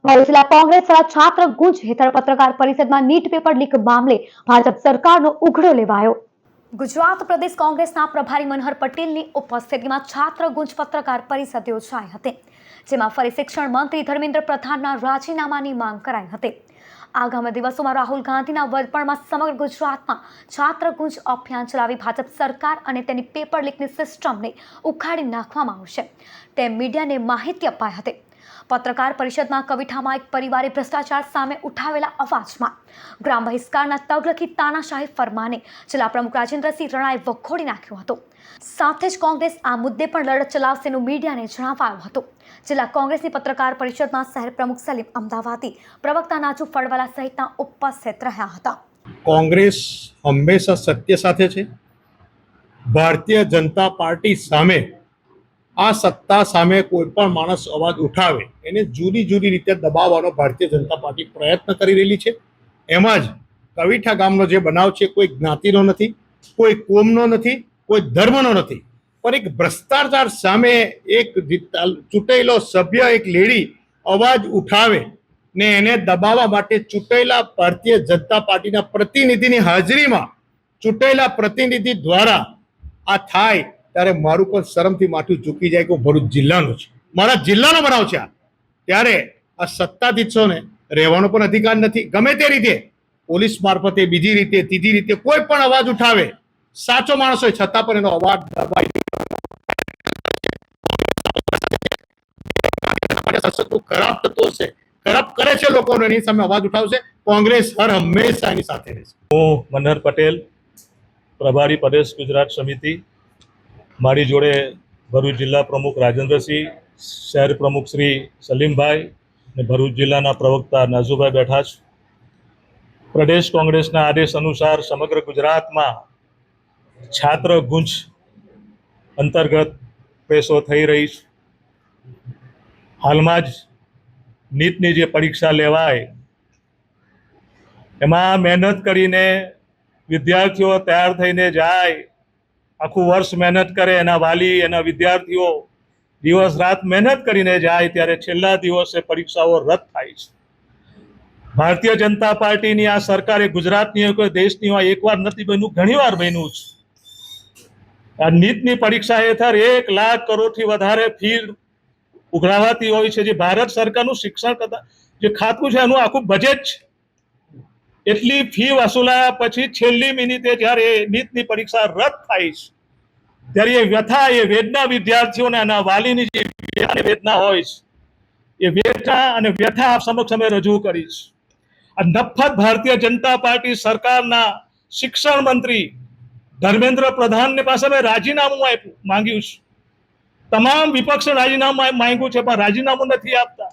ભરૂચ જિલ્લા કોંગ્રેસ દ્વારા છાત્ર ગુંજ હેઠળ પત્રકાર પરિષદમાં નીટ પેપર લીક મામલે ભાજપ સરકારનો ઉઘડો લેવાયો। ગુજરાત પ્રદેશ કોંગ્રેસના પ્રભારી મનહર પટેલની ઉપસ્થિતિમાં છાત્ર ગુંજ પત્રકાર પરિષદ યોજાઈ હતી, જેમાં ફરી શિક્ષણ મંત્રી ધર્મેન્દ્ર પ્રધાનના રાજીનામાની માંગ કરાઈ હતી। આગામી દિવસોમાં રાહુલ ગાંધીના વડપણમાં સમગ્ર ગુજરાતમાં છાત્ર ગુંજ અભિયાન ચલાવી ભાજપ સરકાર અને તેની પેપર લીકની સિસ્ટમને ઉખાડી નાખવામાં આવશે તેમ મીડિયાને માહિતી અપાઈ હતી। પત્રકાર પરિષદમાં કવિઠામાં એક પરિવારે ભ્રષ્ટાચાર સામે ઉઠાવેલા અવાજમાં ગ્રામ બહિષ્કારના તગલખી તાનાશાહી ફરમાને જિલ્લા પ્રમુખ રાજેન્દ્રસિંહ રણાએ વખોડી નાખ્યો હતો। સાથે જ કોંગ્રેસ આ મુદ્દે પણ લડત ચલાવશેનું મીડિયાને જણાવાયું હતું। જિલ્લા કોંગ્રેસની પત્રકાર પરિષદમાં શહેર પ્રમુખ સલીમ અમદાવાદી, પ્રવક્તા નાજુ ફળવાલા સહિતના ઉપસ્થિત રહ્યા હતા। કોંગ્રેસ હંમેશા સત્ય સાથે છે। ભારતીય જનતા પાર્ટી સામે આ સત્તા સામે કોઈ પણ માણસ અવાજ ઉઠાવે એને જુદી જુદી રીતે દબાવવાનો ભારતીય જનતા પાર્ટી પ્રયત્ન કરી રહેલી છે। એમાં જ કવિઠા ગામનો જે બનાવ છે કોઈ જ્ઞાતિનો નથી, કોઈ કોમનો નથી, કોઈ ધર્મનો નથી, પણ એક ભ્રષ્ટાચાર સામે એક ચૂંટાયેલો સભ્ય એક લેડી અવાજ ઉઠાવે ને એને દબાવવા માટે ચૂંટાયેલા ભારતીય જનતા પાર્ટીના પ્રતિનિધિની હાજરીમાં ચૂંટાયેલા પ્રતિનિધિ દ્વારા આ થાય ત્યારે મારું પણ શરમથી માથું ઝૂકી જાય કે ભરૂચ જિલ્લાનો છે, મારા જિલ્લાનો બનાવ છે। ત્યારે આ સત્તાધીશોને રહેવાનો પણ અધિકાર નથી। ગમે તે રીતે પોલીસ મારફતે બીજી રીતે ત્રીજી રીતે કોઈ પણ અવાજ ઉઠાવે, સાચો માણસ હોય છતાં પણ એનો અવાજ દબાઈ ખરાબ થતો હશે, ખરાબ કરે છે લોકોને, એની સામે અવાજ ઉઠાવશે। કોંગ્રેસ હર હંમેશા એની સાથે રહેશે। હું મનહર પટેલ, પ્રભારી પ્રદેશ ગુજરાત સમિતિ, મારી જોડે ભરૂચ જિલ્લા પ્રમુખ રાજેન્દ્રસિંહ, શહેર પ્રમુખ શ્રી સલીમભાઈ અને ભરૂચ જિલ્લાના પ્રવક્તા નાજુભાઈ બેઠા છે। પ્રદેશ કોંગ્રેસના આદેશ અનુસાર સમગ્ર ગુજરાતમાં છાત્ર ગુંજ અંતર્ગત પ્રેસો થઈ રહી છે। હાલમાં જ નીટની જે પરીક્ષા લેવાય એમાં મહેનત કરીને વિદ્યાર્થીઓ તૈયાર થઈને જાય, આખું વર્ષ મહેનત કરે, એના વાલી એના વિદ્યાર્થીઓ દિવસ રાત મહેનત કરીને જાય, ત્યારે છેલ્લા દિવસે પરીક્ષાઓ રદ થાય છે। ભારતીય જનતા પાર્ટીની આ સરકારે ગુજરાતની હોય કોઈ દેશની હોય એકવાર નથી બન્યું, ઘણીવાર બન્યું છે। આ નીટની પરીક્ષા હેઠળ 1 લાખ કરોડથી વધારે ફી ઉઘરાવાતી હોય છે, જે ભારત સરકારનું શિક્ષણ જે ખાતું છે એનું આખું બજેટ છે। એટલી ફી વસૂલાયા પછી છેલ્લી મિનિટે જ્યારે નીટની પરીક્ષા રદ થાય છે ત્યારે એ વ્યથા, એ વેદના વિદ્યાર્થીઓને અને વાલીની જે વેદના હોય છે એ વેદના અને વ્યથા આપ સમક્ષ અમે રજૂ કરી છે। આ નફત ભારતીય જનતા પાર્ટી સરકારના શિક્ષણ મંત્રી ધર્મેન્દ્ર પ્રધાનને પાસે અમે રાજીનામું માંગ્યું છે। તમામ વિપક્ષે રાજીનામું માંગ્યું છે પણ રાજીનામું નથી આપતા।